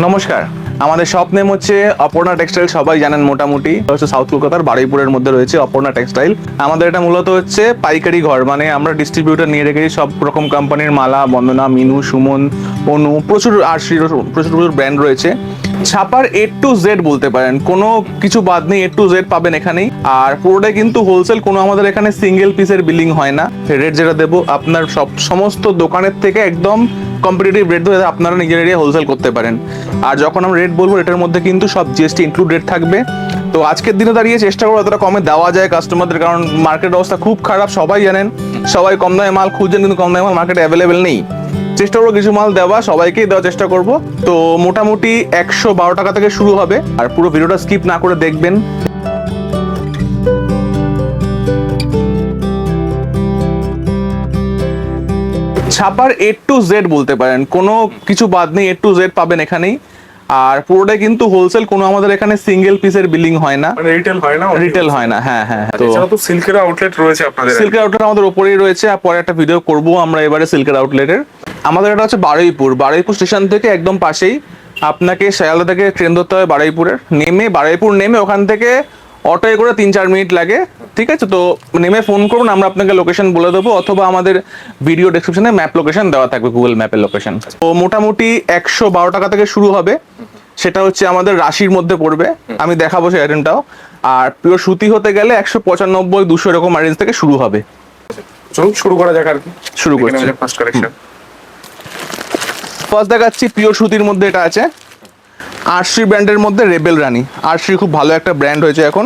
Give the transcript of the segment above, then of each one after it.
নমস্কার, আমাদের shop name হচ্ছে অপর্ণা টেক্সটাইল। সবাই জানেন মোটামুটি, হচ্ছে সাউথ কলকাতার বারুইপুরের মধ্যে রয়েছে অপর্ণা টেক্সটাইল। আমাদের এটা মূলত হচ্ছে পাইকারি ঘর, মানে আমরা ডিস্ট্রিবিউটর নিয়ে রেখেছি সব রকম কোম্পানির মালা, বন্দনা, মিনু, সুমন, অনু, প্রচুর আরসির প্রচুর ব্র্যান্ড রয়েছে। ছাপার A to Z বলতে পারেন, কোনো কিছু বাদ নেই, A to Z পাবেন এখানেই। আর পুরোটাই কিন্তু হোলসেল, কোনো আমাদের এখানে সিঙ্গেল পিসের বিলিং হয় না। রেট যেটা দেবো আপনার সমস্ত দোকানের থেকে একদম কম্পিটিটিভ রেট ধরে আপনারা নিজের এরিয়া হোলসেল করতে পারেন। আর যখন আমরা রেট বলবো, রেটের মধ্যে কিন্তু সব জিএসটি ইনক্লুড রেট থাকবে। তো আজকের দিনে দাঁড়িয়ে চেষ্টা করবো এতটা কমে দেওয়া যায় কাস্টমারদের, কারণ মার্কেট অবস্থা খুব খারাপ, সবাই জানেন। সবাই কম দামে মাল খুঁজছেন, কিন্তু কম দামে মাল মার্কেটে অ্যাভেলেবেল নেই। চেষ্টা করবো কিছু মাল দেওয়া, সবাইকেই দেওয়ার চেষ্টা করব। তো মোটামুটি 112 টাকা থেকে শুরু হবে, আর পুরো ভিডিওটা স্কিপ না করে দেখবেন। ছাপার A to Z বলতে পারেন, কোনো কিছু বাদ নেই, A to Z পাবেন এখানেই। আর পুরোটাই কিন্তু হোলসেল, কোনো আমাদের এখানে সিঙ্গেল পিসের বিলিং হয় না, রিটেল হয় না। রিটেল হয় না। হ্যাঁ হ্যাঁ, তো সিল্কের আউটলেট রয়েছে আপনাদের? সিল্কের আউটলেট আমাদের উপরেই রয়েছে, আর পরে একটা ভিডিও করব আমরা এবারে সিল্কের আউটলেটের। আমাদের এটা হচ্ছে বারুইপুর স্টেশন থেকে একদম পাশেই। আপনাকে শিয়ালদা থেকে ট্রেন ধরতে হবে বারুইপুরের, বারুইপুর নেমে ওখান থেকে অটোয় করে 3-4 মিনিট লাগে। ঠিক আছে, তো নেমে ফোন করুন, আমরা আপনাকে লোকেশন বলে দেবো, অথবা আমাদের ভিডিও ডেসক্রিপশনে ম্যাপ লোকেশন দেওয়া থাকবে, গুগল ম্যাপের লোকেশন। তো মোটামুটি 112 টাকা থেকে শুরু হবে, সেটা হচ্ছে আমাদের রাশির মধ্যে পড়বে। আমি দেখাবো সেই আইটেমটাও। আর পিওর সুতি হতে গেলে 195-200 এরকম রেঞ্জ থেকে শুরু হবে। চলুন শুরু করা যাক। আর কি শুরু করছি ফার্স্ট কালেকশন। ফার্স্ট দেখাচ্ছি পিওর সুতির মধ্যে, এটা আছে আরসি ব্র্যান্ডের মধ্যে রেবেল রানী। আরসি খুব ভালো একটা ব্র্যান্ড হয়েছে এখন।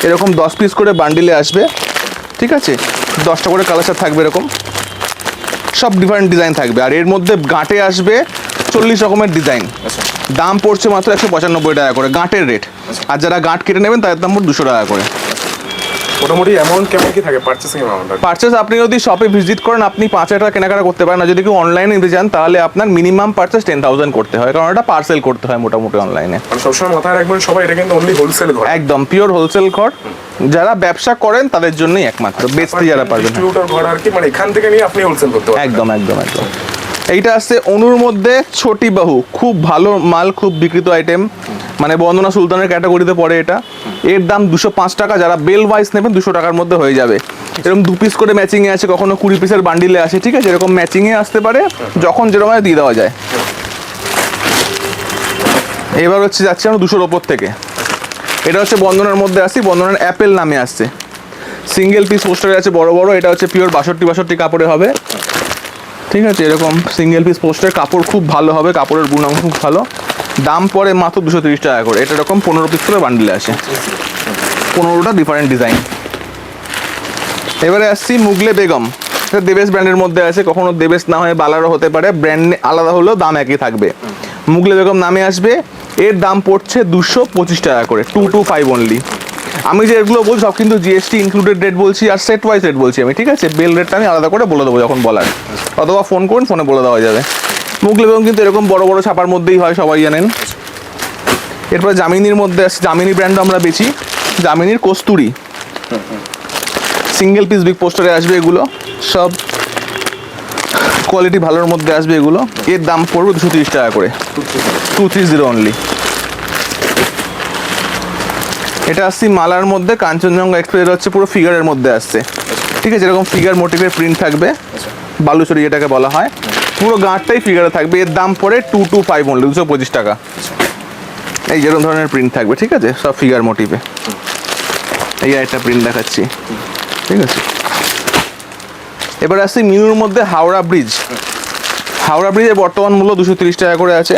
এরকম 10 পিস করে বান্ডিলে আসবে, ঠিক আছে, 10টা করে কালার থাকবে, এরকম সব ডিফারেন্ট ডিজাইন থাকবে। আর এর মধ্যে গাঁটে আসবে 40 রকমের ডিজাইন। দাম পড়ছে মাত্র 195 টাকা করে গাঁটের রেট। আর যারা গাঁট কেটে নেবেন তাদের দাম 200 টাকা করে। মোটামুটি অ্যামাউন্ট কেমন কি থাকে পারচেসিং অ্যামাউন্ট? পারচেস আপনি যদি শপে ভিজিট করেন, আপনি 5,000 টাকা কেনাকাটা করতে পারেন। আর যদি কেউ অনলাইনে নিতে চান, তাহলে আপনার মিনিমাম পারচেস 10,000 করতে হয়, কারণ এটা পার্সেল করতে হয় মোটামুটি অনলাইনে। মানে সবসময় মাথায় রাখবেন সবাই, এটা কিন্তু অনলি হোলসেল ঘর, একদম পিওর হোলসেল ঘর। যারা ব্যবসা করেন তাদের জন্যই একমাত্র, বেচতে যারা পারবেন ডিস্ট্রিবিউটর ঘর আর কি, মানে এখান থেকে নিয়ে আপনি হোলসেল করতে পারবেন। একদম একদম একদম। এইটা আসছে অনুর মধ্যে ছোটি বাহু, খুব ভালো মাল, খুব বিক্রিত আইটেম, মানে বন্দনা সুলতানের ক্যাটাগরিতে পড়ে এটা। এর দাম 205 টাকা। যারা বেল ওয়াইজ নেবেন 200 টাকার মধ্যে হয়ে যাবে। এরকম 2 পিস করে ম্যাচিংয়ে আছে, কখনো 20 পিসের বান্ডিলে আসে, ঠিক আছে, এরকম ম্যাচিংয়ে আসতে পারে, যখন যেরকম দিয়ে দেওয়া যায়। এবার হচ্ছে যাচ্ছে আমরা 200-র ওপর থেকে। এটা হচ্ছে বন্দনার মধ্যে আসছি, বন্দনার অ্যাপেল নামে আসছে, সিঙ্গেল পিস পোস্টারে আছে বড় বড়। এটা হচ্ছে পিওর 62 কাপড়ে হবে, ঠিক আছে, এরকম সিঙ্গেল পিস পোস্টার, কাপড় খুব ভালো হবে, কাপড়ের গুণাগুণ খুব ভালো। দাম পড়ে মাত্র 230 টাকা করে। এটা এরকম 15 পিস করে বান্ডিলে আসে, 15টা ডিফারেন্ট ডিজাইন। এবারে আসছি মুগলে বেগম। এটা দেবেশ ব্র্যান্ডের মধ্যে আছে, কখনো দেবেশ না হয়ে বালারও হতে পারে, ব্র্যান্ড আলাদা হলেও দাম একই থাকবে। মুগলে বেগম নামে আসবে, এর দাম পড়ছে 225 টাকা করে, 225 অনলি। আমি যে রেটগুলো বলছি সব কিন্তু জিএসটি ইনক্লুডেড রেট বলছি, আর সেট ওয়াইজ রেট বলছি আমি, ঠিক আছে। বেল রেটটা আমি আলাদা করে বলে দেবো যখন বলার, অথবা ফোন করুন, ফোনে বলে দেওয়া যাবে। মুগলে বেগম কিন্তু এরকম বড় বড় ছাপার মধ্যেই হয়, সবাই জানেন। এরপরে জামিনীর মধ্যে আসছে, জামিনী ব্র্যান্ডও আমরা বেচি, জামিনীর কস্তুরি, সিঙ্গেল পিস বিগ পোস্টারে আসবে, এগুলো সব কোয়ালিটি ভালোর মধ্যে আসবে এগুলো। এর দাম পড়বে 230 টাকা করে, 230 অনলি। এটা আসছি মালার মধ্যে কাঞ্চনজঙ্ঘা এক্সপ্রেস, হচ্ছে পুরো ফিগারের মধ্যে আসছে, ঠিক আছে, এরকম ফিগার মোটিভের প্রিন্ট থাকবে, বালুচরি এটাকে বলা হয়, পুরো গাঁটটাই ফিগারে থাকবে। এর দাম পড়ে 225 অনলি, 225 টাকা। এই যেরকম ধরনের প্রিন্ট থাকবে, ঠিক আছে, সব ফিগার মোটিভে। এই একটা প্রিন্ট দেখাচ্ছি, ঠিক আছে। এবার আসছি মিনুর মধ্যে হাওড়া ব্রিজ। হাওড়া ব্রিজের বর্তমান মূল্য 230 টাকা করে আছে।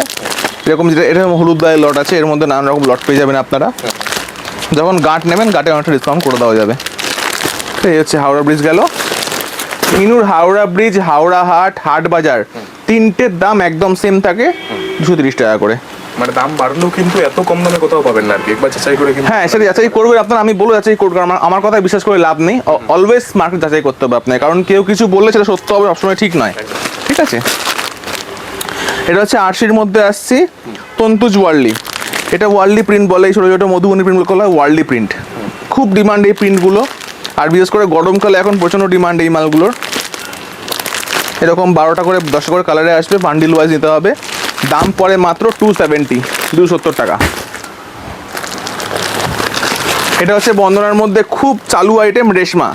এরকম যেটা এরকম হলুদ দায়ের লট আছে, এর মধ্যে নানান রকম লট পেয়ে যাবেন আপনারা। যখন গাঁট নেবেন, গাঁটে অনেকটা ডিসকাউন্ট করে দেওয়া যাবে। এই হচ্ছে হাওড়া ব্রিজ গেল। মিনুর হাওড়া ব্রিজ, হাওড়া হাট, হাট বাজার, তিনটের দাম একদম সেম থাকে, 230 টাকা করে। মানে দাম বাড়লেও কিন্তু এত কম দামে কোথাও পাবেন না আর কি, একবার যাচাই করে। হ্যাঁ, সেটা যাচাই করবেন আপনারা, আমি বলবো যাচাই করবেন, আমার কথায় বিশ্বাস করে লাভ নেই। অলওয়েজ মার্কেট যাচাই করতে হবে আপনাকে, কারণ কেউ কিছু বললে সেটা সত্য হবে সবসময় ঠিক নয়, ঠিক আছে। এটা হচ্ছে আরসির মধ্যে আসছি তন্তুজ ওয়ার্লি। এটা ওয়ার্লি প্রিন্ট বলে, এই ছোটো ছোটো মধুবনী প্রিন্ট বলা হয় ওয়ার্লি প্রিন্ট। খুব ডিমান্ড এই প্রিন্টগুলো, আর বিশেষ করে গরমকালে এখন প্রচণ্ড ডিমান্ড এই মালগুলোর। এরকম 12টা করে 10টা করে কালারে আসবে, বান্ডিল ওয়াইজ নিতে হবে। দাম পড়ে মাত্র 270, 270 টাকা। এটা হচ্ছে বন্দনার মধ্যে খুব চালু আইটেম, রেশমা।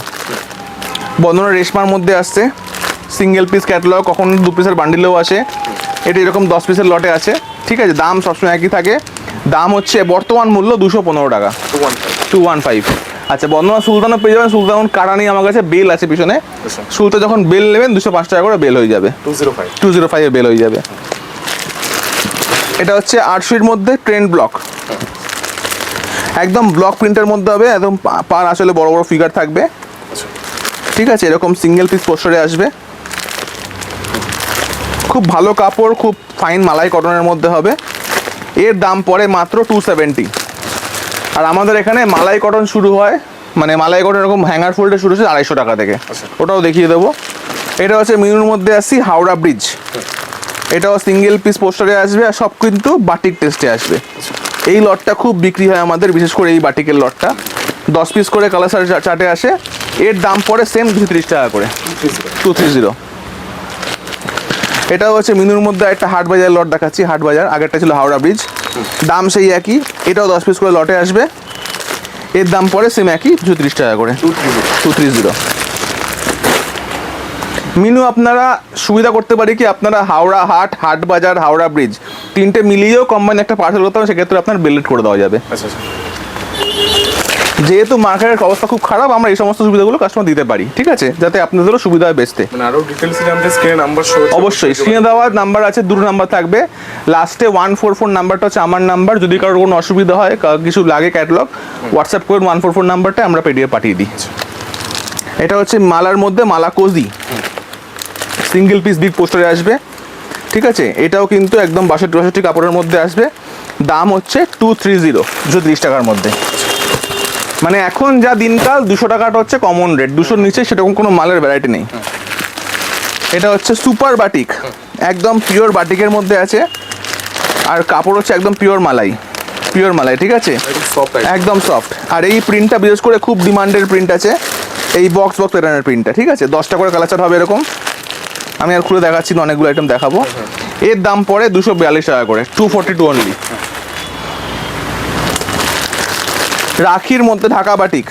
বন্দনা রেশমার মধ্যে আসছে সিঙ্গেল পিস ক্যাটালগ, কখন 2 পিসের বান্ডিলেও আসে। এটা এরকম 10 পিসের লটে আছে, ঠিক আছে। দাম সবসময় একই থাকে। দাম হচ্ছে বর্তমান মূল্য 215 টাকা, 215। আচ্ছা, বন্দনা সুলতানও পেয়ে যাবেন। সুলতান কারা নেই আমার কাছে, বেল আছে পিছনে। সুলতান যখন বেল নেবেন 205 টাকা করে বেল হয়ে যাবে, 205 বেল হয়ে যাবে। এটা হচ্ছে 800-এর মধ্যে ট্রেন্ড ব্লক, একদম ব্লক প্রিন্টের মধ্যে হবে, একদম পার আসলে বড় বড় ফিগার থাকবে, ঠিক আছে। এরকম সিঙ্গেল পিস পোস্টারে আসবে, খুব ভালো কাপড়, খুব ফাইন মালাই কটনের মধ্যে হবে। এর দাম পড়ে মাত্র 270। আর আমাদের এখানে মালাই কটন শুরু হয়, মানে মালাই কটন এরকম হ্যাঙ্গার ফোল্ডে শুরু হচ্ছে 250 টাকা থেকে, ওটাও দেখিয়ে দেবো। এটা হচ্ছে মিনুর মধ্যে আসছি হাওড়া ব্রিজ, এটাও সিঙ্গেল পিস পোস্টারে আসবে, আর সব কিন্তু বাটিক টেস্টে আসবে। এই লটটা খুব বিক্রি হয় আমাদের, বিশেষ করে এই বাটিকের লটটা 10 পিস করে কালার চার্টে আসে। এর দাম পড়ে সেম 230 টাকা করে, 230। এটাও হচ্ছে মিনুর মধ্যে একটা হাট বাজার লট দেখাচ্ছি, হাট বাজার, আগেরটা ছিল হাওড়া ব্রিজ, দাম সেই একই। এটাও 10 পিস করে লটে আসবে, এর দাম পড়ে সেম একই 230 টাকা করে, 230। মিনু আপনারা সুবিধা করতে পারি কি, আপনারা হাওড়া হাট, হাট বাজার, হাওড়া ব্রিজ তিনটে মিলিয়েও কম্বাইন একটা পার্সেল করতে হবে, সেক্ষেত্রে আপনার বেলেট করে দেওয়া যাবে। যেহেতু মার্কেটের অবস্থা খুব খারাপ, আমরা এই সমস্ত সুবিধাগুলো কাস্টমার দিতে পারি, ঠিক আছে, যাতে আপনাদেরও সুবিধা হয় বেচতে। মানে আরো ডিটেইলস জানতে স্ক্রিনে নাম্বার শো, অবশ্যই স্ক্রিনে দেওয়া নাম্বার আছে, দুটো নাম্বার থাকবে, লাস্টে 144 নাম্বারটা হচ্ছে আমার নাম্বার। যদি কারোর কোনো অসুবিধা হয়, কিছু লাগে ক্যাটালগ, হোয়াটসঅ্যাপ করুন 144 নাম্বারটা, আমরা পেডিএফ পাঠিয়ে দিই। এটা হচ্ছে মালার মধ্যে মালা কোজি, সিঙ্গেল পিস বিগ পোস্টারে আসবে, ঠিক আছে। এটাও কিন্তু একদম 62 কাপড়ের মধ্যে আসবে, দাম হচ্ছে 230, 230 টাকার মধ্যে। মানে এখন যা দিনকাল 200 টাকাটা হচ্ছে কমন রেট, 200-র নিচে সেরকম কোনো মালের ভ্যারাইটি নেই। এটা হচ্ছে সুপার বাটিক, একদম পিওর বাটিকের মধ্যে আছে, আর কাপড় হচ্ছে একদম পিওর মালাই, পিওর মালাই, ঠিক আছে, একদম সফট। আর এই প্রিন্টটা বিশেষ করে খুব ডিমান্ডের প্রিন্ট আছে, এই বক্স প্যাটার্নের প্রিন্টটা, ঠিক আছে। 10টা করে কালার হবে এরকম, আমি আর খুলে দেখাচ্ছি না, অনেকগুলো আইটেম দেখাবো। এর দাম পড়ে 242 টাকা করে, 242 অনলি। রাখির মধ্যে ঢাকা বাটিক,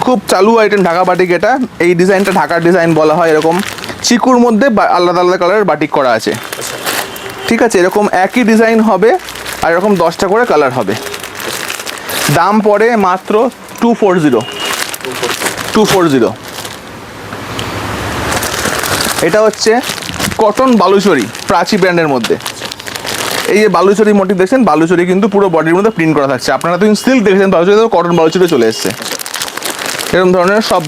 খুব চালু আইটেম ঢাকা বাটিক। এটা এই ডিজাইনটা ঢাকার ডিজাইন বলা হয়। এরকম চিকুর মধ্যে আলাদা আলাদা কালারের বাটিক করা আছে, ঠিক আছে। এরকম একই ডিজাইন হবে, আর এরকম 10টা করে কালার হবে। দাম পড়ে মাত্র 240। এটা হচ্ছে কটন বালুচরি, প্রাচী ব্র্যান্ডের মধ্যে। এই যে বালুচরি মোটিভ দেখছেন, বালুচরি কিন্তু পুরো বডির মধ্যে প্রিন্ট করা থাকছে। আপনারা তো সিল্ক দেখেছেন, বালুচরি কটন বালুচরি চলে এসছে। এরকম ধরনের সব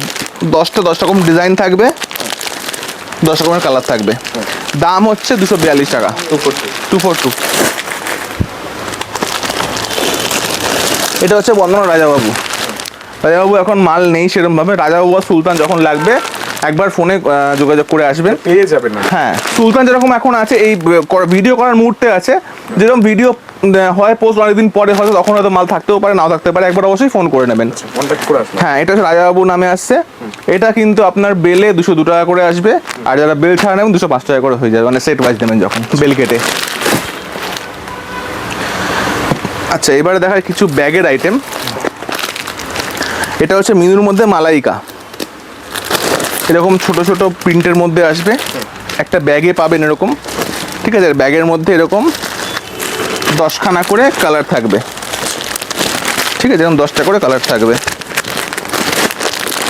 10টা রকম ডিজাইন থাকবে, 10 রকমের কালার থাকবে। দাম হচ্ছে 242 টাকা, 242। এটা হচ্ছে বন্দনা রাজাবাবু। রাজাবাবু এখন মাল নেই সেরকমভাবে, রাজাবাবু আর সুলতান যখন লাগবে একবার ফোনে যোগাযোগ করে আসবেন, পেয়ে যাবেন। হ্যাঁ, সুলতান যেরকম এখন আছে, এই ভিডিও করার মুহূর্তে আছে, যেরকম ভিডিও হয় পোস্ট অনেকদিন পরে হয়তো, তখন হয়তো মাল থাকতেও পারে, নাও থাকতে পারে, একবার অবশ্যই ফোন করে নেবেন, কন্ট্যাক্ট করে আসবেন। হ্যাঁ। এটা হচ্ছে রাজাবাবু নামে আসছে। এটা কিন্তু আপনার বেলে 202 টাকা করে আসবে, আর যারা বেল ছাড়া নেবেন 205 টাকা করে হয়ে যাবে, মানে সেট ওয়াইজ নেবেন যখন বেল কেটে। আচ্ছা, এবারে দেখায় কিছু ব্যাগের আইটেম। এটা হচ্ছে মিনুর মধ্যে মালাইকা, এরকম ছোট ছোট প্রিন্টের মধ্যে আসবে, একটা ব্যাগে পাবেন এরকম, ঠিক আছে। ব্যাগের মধ্যে এরকম 10খানা করে কালার থাকবে, ঠিক আছে, এরকম 10টা করে কালার থাকবে,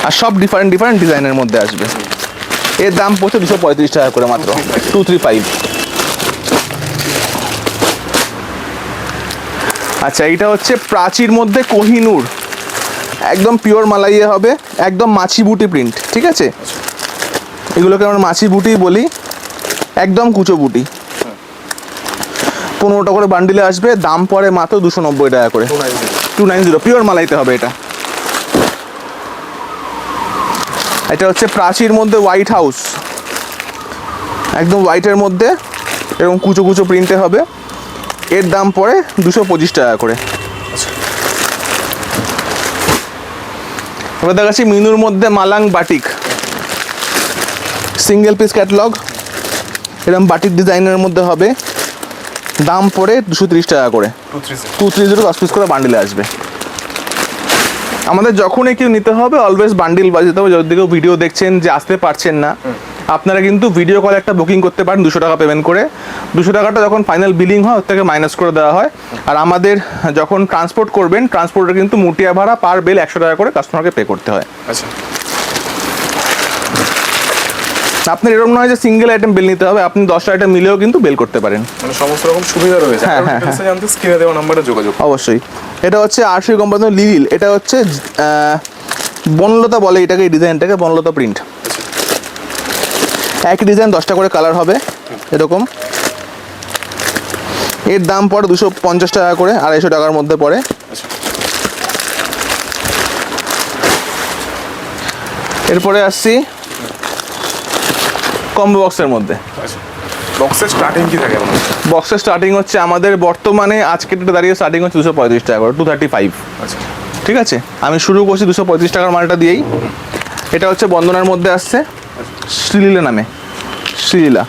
আর সব ডিফারেন্ট ডিফারেন্ট ডিজাইনের মধ্যে আসবে। এর দাম পড়ছে 235 টাকা করে মাত্র, 235। আচ্ছা, এইটা হচ্ছে প্রাচীর মধ্যে কোহিনূর, একদম পিওর মালাইয়ে হবে, একদম মাছি বুটি প্রিন্ট, ঠিক আছে। এগুলোকে আমরা মাছি বুটি বলি, একদম কুচো বুটি। 15টা করে বান্ডিলে আসবে, দাম পড়ে মাত্র 290 টাকা করে, 290, পিওর মালাইতে হবে এটা। এটা হচ্ছে প্রাচীর মধ্যে হোয়াইট হাউস, একদম হোয়াইটের মধ্যে এরকম কুচো কুচো প্রিন্টে হবে, এর দাম পড়ে 225 টাকা করে। এবার দেখাচ্ছি মিনুর মধ্যে মালাং বাটিক, সিঙ্গেল পিস ক্যাটালগ, এরকম বাটিক ডিজাইনের মধ্যে হবে, দাম পড়ে 230 টাকা করে। 230 10 পিস করে বান্ডিলে আসবে। আমাদের যখনই কেউ নিতে হবে অলওয়েজ বান্ডিল বাজাতে হবে। যদি কেউ ভিডিও দেখছেন যে আসতে পারছেন না, আপনারা কিন্তু ভিডিও কলে একটা বুকিং করতে পারেন 200 টাকা পেমেন্ট করে। 200 টাকাটা যখন ফাইনাল বিলিং হয় ওর থেকে মাইনাস করে দেওয়া হয়। আর আমাদের যখন ট্রান্সপোর্ট করবেন, ট্রান্সপোর্টের কিন্তু মুটিয়া ভাড়া পার বিল 100 টাকা করে কাস্টমারকে পে করতে হয়। আচ্ছা, আপনার এরকম নয় যে সিঙ্গেল আইটেম বিল নিতে হবে, আপনি 10টা আইটেম মিলেও কিন্তু বিল করতে পারেন। মানে সমস্ত রকম সুবিধা রয়েছে। হ্যাঁ, আর হ্যাঁ, ডিটেইলসে জানতে স্ক্রিনে দেওয়া নম্বরে যোগাযোগ। অবশ্যই। এটা হচ্ছে আরসি কোম্পানির লিলিল, এটা হচ্ছে বনলতা বলে এটাকে, এই ডিজাইনটাকে বনলতা প্রিন্ট। একই ডিজাইন 10টা করে কালার হবে এরকম। এর দাম পড়ে 250 টাকা করে, 250 টাকার মধ্যে পড়ে। আচ্ছা, এরপরে আসছি কম্বো বক্সের মধ্যে। আচ্ছা, বক্সের স্টার্টিং কি থাকে আপনার? বক্সের স্টার্টিং হচ্ছে আমাদের বর্তমানে আজকে ডেটে দাঁড়িয়ে স্টার্টিং হচ্ছে 235 টাকা করে, 235। আচ্ছা, ঠিক আছে, আমি শুরু করছি 235 টাকার মালটা দিয়েই। এটা হচ্ছে বন্দনার মধ্যে আসছে, শ্রীলীলা নামে, শ্রীলীলা।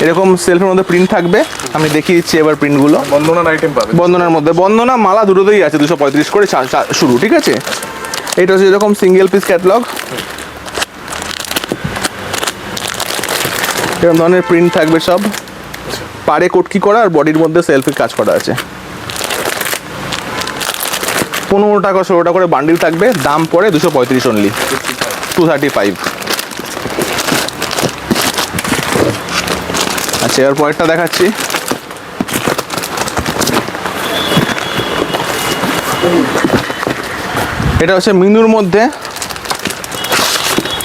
এরকম সেলফের মধ্যে প্রিন্ট থাকবে, আমি দেখিয়ে দিচ্ছি এবার প্রিন্টগুলো। বন্দনার আইটেম পাবে। বন্দনার মধ্যে বন্দনা মালা দুটোতেই আছে, 235 করে শুরু। ঠিক আছে, এটা হচ্ছে এরকম সিঙ্গেল পিস ক্যাটলগ, এরকম ধরনের প্রিন্ট থাকবে সব, পাড়ে কোটকি করা আর বডির মধ্যে সেলফির কাজ করা আছে। 15 টাকা 16 টাকা করে বান্ডিল থাকবে, দাম পড়ে 235 অনলি, 235। আচ্ছা, এবার পরেরটা দেখাচ্ছি। এটা হচ্ছে মিনুর মধ্যে,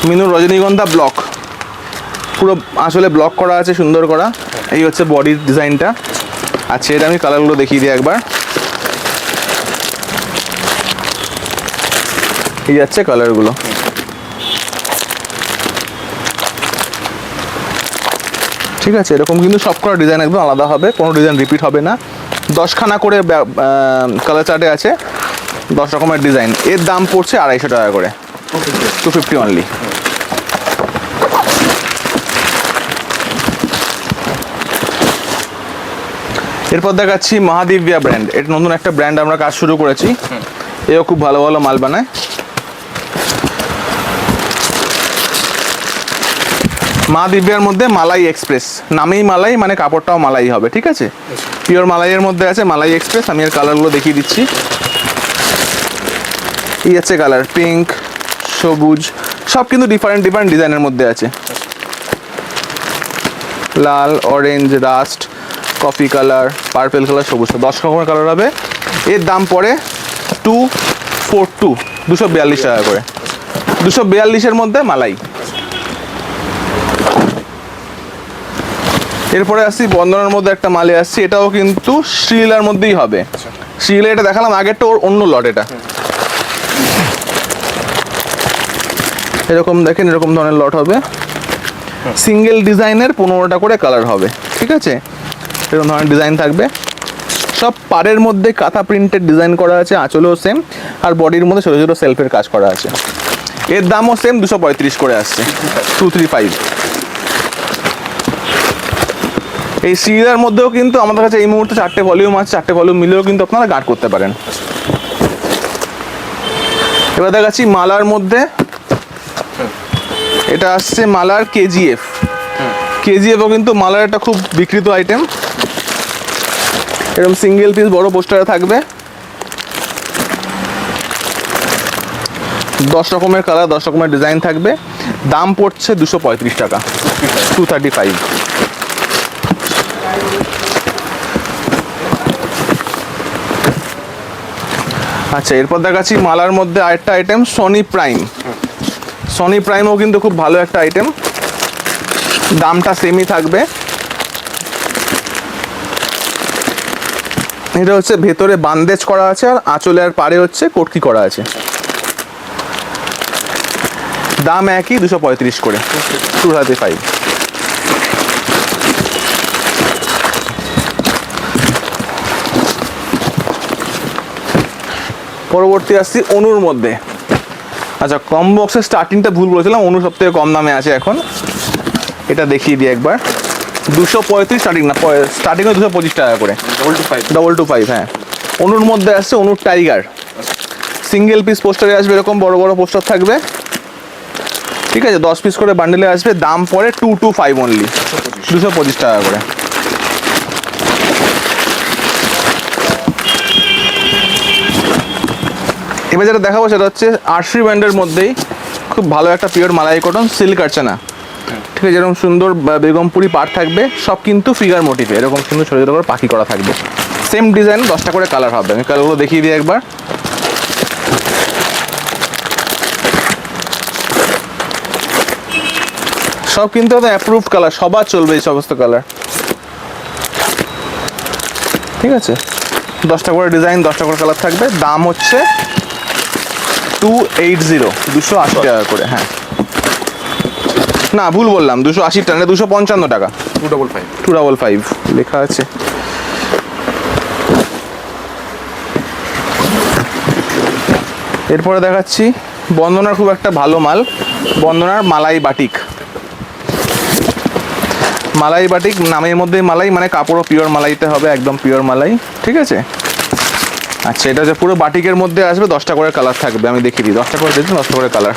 মিনুর রজনীগন্ধা ব্লক, পুরো আসলে ব্লক করা আছে, সুন্দর করা। এই হচ্ছে বডির ডিজাইনটা। আচ্ছা, এটা আমি কালারগুলো দেখিয়ে দিই একবার। এই যাচ্ছে কালারগুলো। ঠিক আছে, এরকম কিন্তু সব করা ডিজাইন একদম আলাদা হবে, কোনো ডিজাইন রিপিট হবে না। 10খানা করে কালার চার্টে আছে, 10 রকমের ডিজাইন। এর দাম পড়ছে 250 টাকা করে, 250 অনলি। এরপর দেখাচ্ছি মহাদিব্যা ব্র্যান্ড। এটা নতুন একটা ব্র্যান্ড আমরা কাজ শুরু করেছি, এও খুব ভালো ভালো মাল বানায়। মহাদিব্যার মধ্যে মালাই এক্সপ্রেস, নামেই মালাই মানে কাপড়টাও মালাই হবে। ঠিক আছে, পিওর মালাইয়ের মধ্যে আছে মালাই এক্সপ্রেস। আমি এর কালারগুলো দেখিয়ে দিচ্ছি। এই আছে কালার, পিঙ্ক, সবুজ, সব কিন্তু ডিফারেন্ট ডিফারেন্ট ডিজাইনের মধ্যে আছে। লাল, orange, rust, coffee colour, purple colour, সবুজ, 10 রকমের কালার হবে। এর দাম পড়ে 242, 242 টাকা করে, 242-এর মধ্যে মালাই। এরপরে আসছি বন্দনার মধ্যে একটা মালে আসছি, এটাও কিন্তু শ্রীলীলার মধ্যেই হবে। শ্রীলীলা এটা দেখালাম আগেরটা, ওর অন্য লট এটা। এরকম দেখেন, এরকম ধরনের লট হবে, সিঙ্গেল ডিজাইনের 15টা করে কালার হবে। ঠিক আছে, এরকম ধরনের ডিজাইন থাকবে, সব পাড়ের মধ্যে কাঁথা প্রিন্টের ডিজাইন করা আছে, আঁচলেও সেম, আর বডির মধ্যে ছোটো ছোটো সেলফের কাজ করা আছে। এর দামও সেম 235 করে আসছে, 235। এই শ্রীলীলার মধ্যেও কিন্তু আমাদের কাছে এই মুহূর্তে 4টে ভলিউম আছে, 4টে ভলিউম মিলেও কিন্তু আপনারা গার্ড করতে পারেন। এবার দেখাচ্ছি মালার মধ্যে, এটা আসছে মালার কেজিএফ। কেজিএফও কিন্তু মালার একটা খুব বিক্রিত আইটেম। এরকম সিঙ্গেল পিস বড় পোস্টারে থাকবে, 10 রকমের কালার, 10 রকমের ডিজাইন থাকবে। দাম পড়ছে 235 টাকা, 235। আচ্ছা, এরপর দেখাচ্ছি মালার মধ্যে আরেকটা আইটেম, সনি প্রাইম। সনি প্রাইমও কিন্তু খুব ভালো একটা আইটেম, দামটা সেমই থাকবে। এটা হচ্ছে ভেতরে বান্দেজ করা আছে, আর আঁচলে আর পাড়ে হচ্ছে কোটকি করা আছে। দাম একই, 235 করে, 235। পরবর্তী আসছি অনুর মধ্যে। আচ্ছা, কম বক্সের স্টার্টিংটা ভুল বলেছিলাম, অনু সব থেকে কম দামে আছে এখন। এটা দেখিয়ে দিই একবার, 235 স্টার্টিং না, স্টার্টিংয়ে 225 টাকা করে। 225, হ্যাঁ। অনুর মধ্যে আসছে অনুর টাইগার, সিঙ্গেল পিস পোস্টারে আসবে, এরকম বড় বড় পোস্টার থাকবে, ঠিক আছে। 10 পিস করে বান্ডেলে আসবে, দাম পড়ে 225 অনলি, 225 টাকা করে। এবার যেটা দেখাবো সেটা হচ্ছে আরশি ব্র্যান্ডের মধ্যেই খুব ভালো একটা পিওর মালাই কটন সিল্ক আর্চানা, ঠিক আছে। যেরকম সুন্দর বেগমপুরি পাড় থাকবে, সব কিন্তু ফিগার মোটিভে, এরকম সুন্দর ছোটো ছোটো করে পাখি করা থাকবে। সেম ডিজাইন 10টা করে কালার হবে, আমি কালারগুলো দেখিয়ে দিই একবার। সব কিন্তু অ্যাপ্রুভড কালার, সবার চলবে এই সমস্ত কালার, ঠিক আছে। 10টা করে ডিজাইন, 10টা করে কালার থাকবে, দাম হচ্ছে 280, 280 টাকা করে, হ্যাঁ। না ভুল বললাম, 280 টাকা, 255 টাকা, 255 লেখা আছে। এরপরে দেখাচ্ছি বন্দনার খুব একটা ভালো মাল, বন্দনার মালাই বাটিক। মালাই বাটিক নামের মধ্যে মালাই, মানে কাপড়ও পিওর মালাইতে হবে, একদম পিওর মালাই, ঠিক আছে। আচ্ছা, এটা হচ্ছে পুরো বাটিকের মধ্যে আসবে, 10টা করে কালার থাকবে, আমি দেখিয়ে দিই। 10টা করে দিচ্ছি, 10টা করে কালার,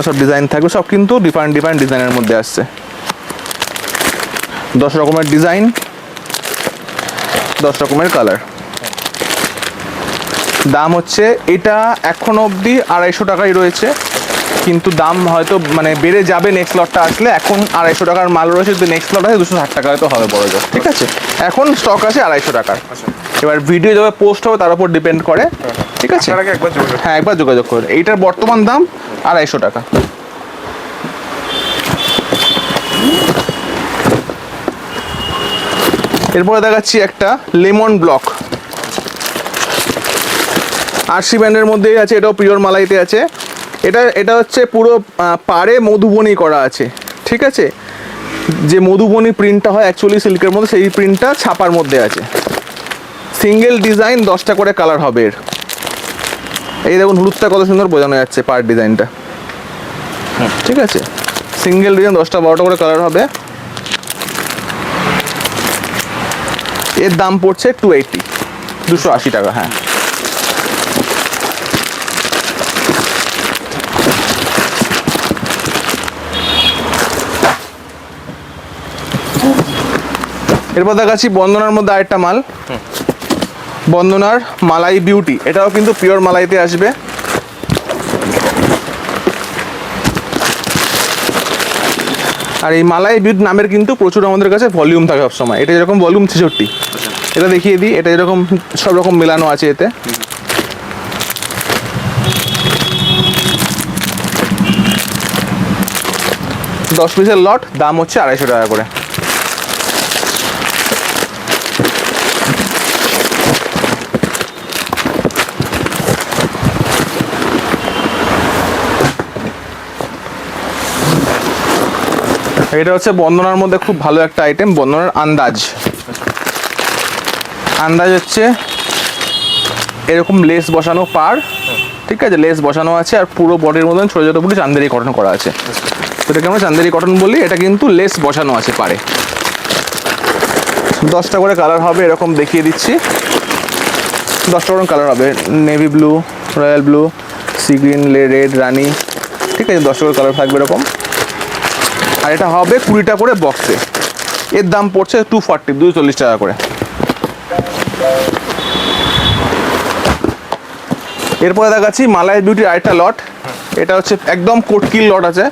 সব ডিজাইন থাকবে, সব কিন্তু ডিফারেন্ট ডিফারেন্ট ডিজাইনের মধ্যে আসছে। 10 রকমের ডিজাইন, 10 রকমের কালার। দাম হচ্ছে, এটা এখনো অবধি 250 টাকাই রয়েছে, কিন্তু দাম হয়তো মানে বেড়ে যাবে নেক্সট লটটা আসলে। এখন 250 টাকার মাল রয়েছে, যদি নেক্সট লট হয় 260 টাকা হয়তো হবে বড় জোর, ঠিক আছে। এখন স্টক আছে 250 টাকার। এবার ভিডিও যবে পোস্ট হবে তার উপর ডিপেন্ড করে, ঠিক আছে। হ্যাঁ, একবার যোগাযোগ করে। এইটার বর্তমান দাম 250 টাকা। এরপরে দেখাচ্ছি একটা লেমন ব্লক, আরশি ব্র্যান্ডের মধ্যেই আছে, এটাও পিওর মালাইতে আছে। এটা হচ্ছে পুরো পাড়ে মধুবনী করা আছে, ঠিক আছে। যে মধুবনী প্রিন্টটা হয় অ্যাকচুয়ালি সিল্কের মধ্যে, সেই প্রিন্টটা ছাপার মধ্যে আছে। সিঙ্গেল ডিজাইন, 10টা করে কালার হবে এর। এই দেখুন হলুদটা কত সুন্দর বোঝানো যাচ্ছে পার ডিজাইনটা, ঠিক আছে। সিঙ্গেল ডিজাইন 10টা 12টা করে কালার হবে। এর দাম পড়ছে 280, 280 টাকা, হ্যাঁ। এরপর দেখাচ্ছি বন্দনার মধ্যে আরেকটা মাল, বন্দনার মালাই বিউটি। এটাও কিন্তু পিওর মালাইতে আসবে। আর এই মালাই বিউটি নামের কিন্তু প্রচুর আমাদের কাছে ভলিউম থাকে সবসময়। এটা যেরকম ভলিউম 66, এটা দেখিয়ে দিই। এটা যেরকম সব রকম মেলানো আছে এতে। দশ পিসের লট, দাম হচ্ছে 250 টাকা করে। এটা হচ্ছে বন্দনার মধ্যে খুব ভালো একটা আইটেম, বন্দনার আন্দাজ। আন্দাজ হচ্ছে এরকম লেস বসানো পাড়, ঠিক আছে, লেস বসানো আছে, আর পুরো বডির মতন ছোটো ছোটো পুরো চান্দেরি কটন করা আছে। এটাকে আমরা চান্দেরি কটন বলি। এটা কিন্তু লেস বসানো আছে পাড়ে। 10টা করে কালার হবে, এরকম দেখিয়ে দিচ্ছি। 10টা করে কালার হবে, navy blue, royal blue, sea green, red, রানি, ঠিক আছে। 10টা করে কালার থাকবে এরকম। আর এটা হবে 20টা করে বক্সে। এর দাম পড়ছে 240, 240 টাকা করে। এরপরে দেখাচ্ছি মালাই বিউটির আরেকটা লট। এটা হচ্ছে একদম কোটকির লট আছে,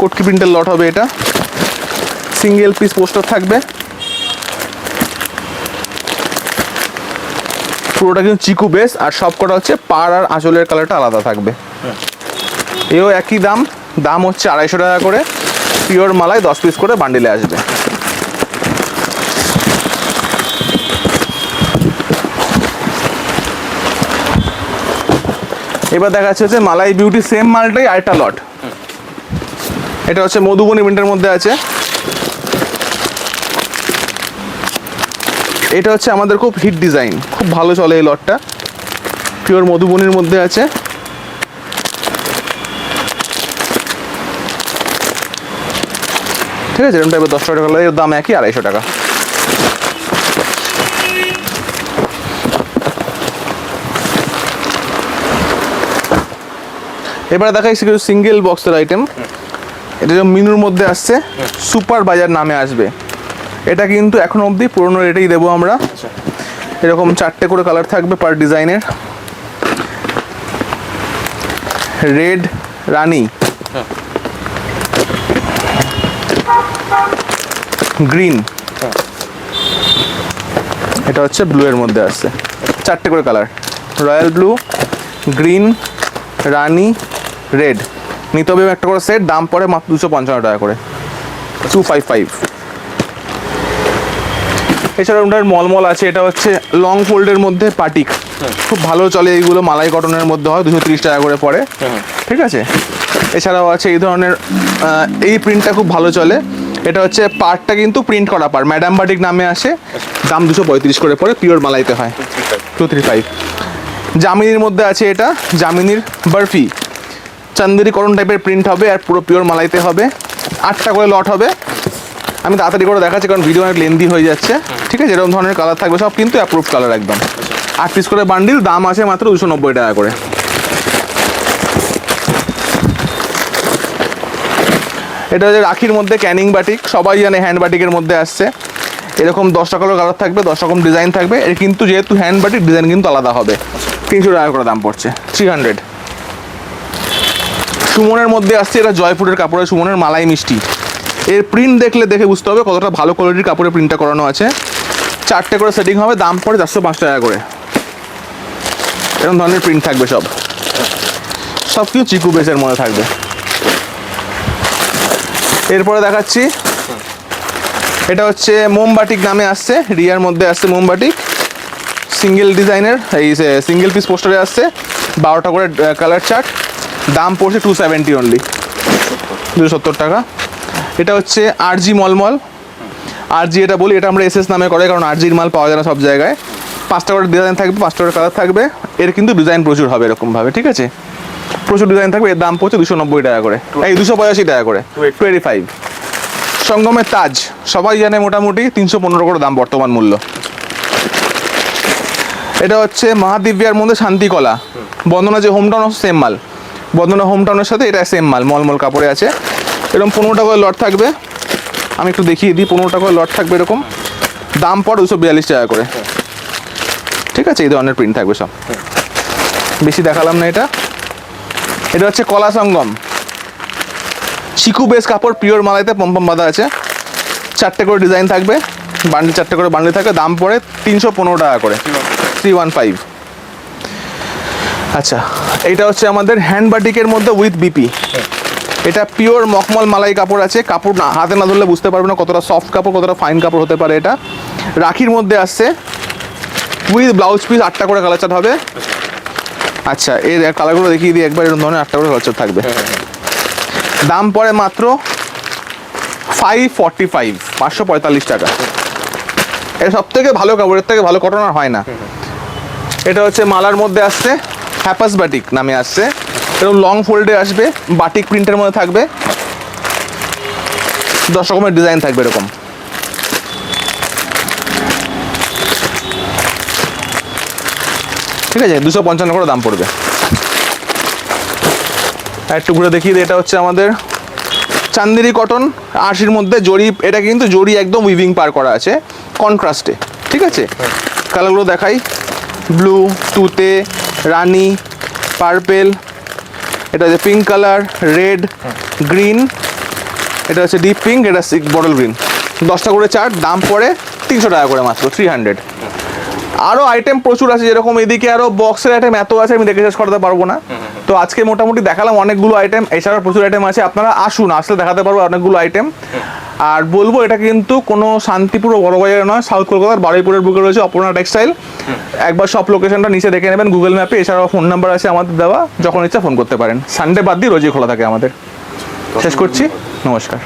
কোটকি প্রিন্টের লট হবে এটা। সিঙ্গেল পিস পোস্টার থাকবে, পুরোটা কিন্তু চিকু বেস, আর সব কটা হচ্ছে পাড় আর আঁচলের কালারটা আলাদা থাকবে। এও একই দাম, দাম হচ্ছে 250 টাকা করে। পিওর মালাই 10 পিস করে বান্ডিলে আসবে। এবার দেখা যাচ্ছে মালাই বিউটি সেম মালটাই আরেকটা লট। এটা হচ্ছে মধুবনী প্রিন্টের মধ্যে আছে। এটা হচ্ছে আমাদের খুব হিট ডিজাইন, খুব ভালো চলে এই লটটা। পিওর মধুবনীর মধ্যে আছে। ঠিক আছে, এরকম টাইপের 10 টাকা কালার, এর দাম একই 250 টাকা। এবারে দেখাই কিছু সিঙ্গেল বক্সের আইটেম। এটা যে মিনুর মধ্যে আসছে, সুপার বাজার নামে আসবে। এটা কিন্তু এখন অবধি পুরোনো রেটেই দেবো আমরা। এরকম 4টে করে কালার থাকবে পার ডিজাইনের। রেড রানী, গ্রিন, এটা হচ্ছে ব্লু এর মধ্যে আসছে। 4টে করে কালার, রয়্যাল ব্লু, গ্রিন, রানী, রেড। নিতে হবে একটা করে সেট, দাম পড়ে মাত্র 255 টাকা করে, 255। এছাড়া ওটার মলমল আছে, এটা হচ্ছে লং ফোল্ডের মধ্যে পাটিক, খুব ভালো চলে এইগুলো, মালাই কটনের মধ্যে হয়, 230 টাকা করে পড়ে। ঠিক আছে, এছাড়াও আছে এই ধরনের, এই প্রিন্টটা খুব ভালো চলে। এটা হচ্ছে পার্টটা কিন্তু প্রিন্ট করা পার, ম্যাডাম বাটিক নামে আসে, দাম 235 করে পড়ে, পিওর মালাইতে হয়, 235। জামিনীর মধ্যে আছে এটা, জামিনীর বরফি, চান্দেরি করণ টাইপের প্রিন্ট হবে আর পুরো পিওর মালাইতে হবে। 8টা করে লট হবে। আমি তাড়াতাড়ি করে দেখাচ্ছি কারণ ভিডিও অনেক লেন্দি হয়ে যাচ্ছে। ঠিক আছে, এরকম ধরনের কালার থাকবে সব, কিন্তু অ্যাপ্রুভ কালার একদম। 8 পিস করে বান্ডিল, দাম আছে মাত্র 290 টাকা করে। এটা হচ্ছে রাখির মধ্যে ক্যানিং বাটিক, সবাই জানে হ্যান্ড বাটিকের মধ্যে আসছে। এরকম 10টা করে কালার থাকবে, 10 রকম ডিজাইন থাকবে। এর কিন্তু যেহেতু হ্যান্ড বাটিক, ডিজাইন কিন্তু আলাদা হবে। 300 টাকা করে দাম পড়ছে, 300। সুমনের মধ্যে আসছে, এটা জয়পুরের কাপড়ের সুমনের মালাই মিষ্টি। এর প্রিন্ট দেখে বুঝতে হবে কতটা ভালো কোয়ালিটির কাপড়ে প্রিন্টটা করানো আছে। 4টে করে সেটিং হবে, দাম পড়ে 405 টাকা করে। এরকম ধরনের প্রিন্ট থাকবে সব, সব কিছু চিকু বেসের মধ্যে থাকবে। এরপরে দেখাচ্ছি, এটা হচ্ছে মোমবাটিক নামে আসছে, রিয়ার মধ্যে আসছে মোমবাটিক, সিঙ্গেল ডিজাইনের, এই সিঙ্গেল পিস পোস্টারে আসছে, 12টা করে কালার চার্ট, দাম পড়ছে 270 অনলি, 270 টাকা। এটা হচ্ছে আরজি মলমল, আরজি এটা বলি, এটা আমরা এসএস নামে করে, কারণ আরজির মাল পাওয়া যায় না সব জায়গায়। 5টা করে ডিজাইন থাকবে, 5টা করে কালার থাকবে। এর কিন্তু ডিজাইন প্রচুর হবে এরকমভাবে, ঠিক আছে, প্রচুর ডিজাইন থাকবে। এর দাম পড়ছে 290 টাকা করে, এই 285 টাকা করে, 25। সঙ্গমের তাজ সবাই জানে মোটামুটি 315 করে দাম বর্তমান মূল্য। এটা হচ্ছে মহাদিব্যার মধ্যে শান্তিকলা, বন্দনা যে হোম টাউন সেম মাল, বন্দনা হোম টাউনের সাথে এটা সেম মাল, মলমল কাপড়ে আছে। এরকম 15টা করে লট থাকবে, আমি একটু দেখিয়ে দিই। 15টা করে লট থাকবে এরকম, দাম পড়ে 242 টাকা করে। ঠিক আছে, এই ধরনের প্রিন্ট থাকবে সব, বেশি দেখালাম না। এটা হচ্ছে কলা সঙ্গম, চিকু বেস কাপড়, পিওর মালাইতে পম্পম বাঁধা আছে। 4টে করে ডিজাইন থাকবে, বান্ডিল 4টে করে বান্ডিল থাকবে, দাম পড়ে 315 টাকা করে, 315। আচ্ছা, এইটা হচ্ছে আমাদের হ্যান্ড বাটিকের মধ্যে উইথ বিপি। এটা পিওর মখমল মালাই কাপড় আছে, কাপড় না হাতে না ধরলে বুঝতে পারবে না কতটা সফট কাপড়, কতটা ফাইন কাপড় হতে পারে। এটা রাখির মধ্যে আসছে, উইথ ব্লাউজ পিস 8টা করে কালার চার্ট হবে। আচ্ছা, এর কালারগুলো দেখিয়ে দিই একবার। এরকম ধরনের 8টা করে কালার চার্ট থাকবে, দাম পড়ে মাত্র 545, 545 টাকা। এটা সব থেকে ভালো কাপড়ের থেকে ভালো কটন আর হয় না। এটা হচ্ছে মালার মধ্যে আসছে, হ্যাপাস বাটিক নামে আসছে, এরকম লং ফোল্ডে আসবে, বাটিক প্রিন্টের মধ্যে থাকবে, 10 রকমের ডিজাইন থাকবে এরকম। ঠিক আছে, 255 করে দাম পড়বে। একটু ঘুরে দেখিয়ে দিই, এটা হচ্ছে আমাদের চান্দেরি কটন, 80-র মধ্যে জরি। এটা কিন্তু জরি একদম উইভিং পার করা আছে কন্ট্রাস্টে। ঠিক আছে, কালারগুলো দেখাই, ব্লু, তুতে, রানী, পার্পেল, এটা হচ্ছে পিঙ্ক কালার, রেড, গ্রিন, এটা হচ্ছে ডিপ পিঙ্ক, এটা বটল গ্রিন। 10টা করে চার্ট, দাম পড়ে 300 টাকা করে মাত্র, 300। আরও আইটেম প্রচুর আছে, যেরকম এদিকে আরও বক্সের আইটেম এত আছে, আমি দেখে শেষ করতে পারবো না। তো আজকে মোটামুটি দেখালাম অনেকগুলো আইটেম, এছাড়াও প্রচুর আইটেম আছে। আপনারা আসুন, আসলে দেখাতে পারবো অনেকগুলো আইটেম। আর বলবো, এটা কিন্তু কোনো শান্তিপুর বড় বাজারে নয়, সাউথ কলকাতার বারুইপুরের বুকে রয়েছে অপর্ণা টেক্সটাইল। একবার সব লোকেশনটা নিচে দেখে নেবেন গুগল ম্যাপে। এছাড়াও ফোন নাম্বার আছে আমাদের দেওয়া, যখন ইচ্ছা ফোন করতে পারেন। সানডে বাদ দিয়ে রোজই খোলা থাকে আমাদের। শেষ করছি, নমস্কার।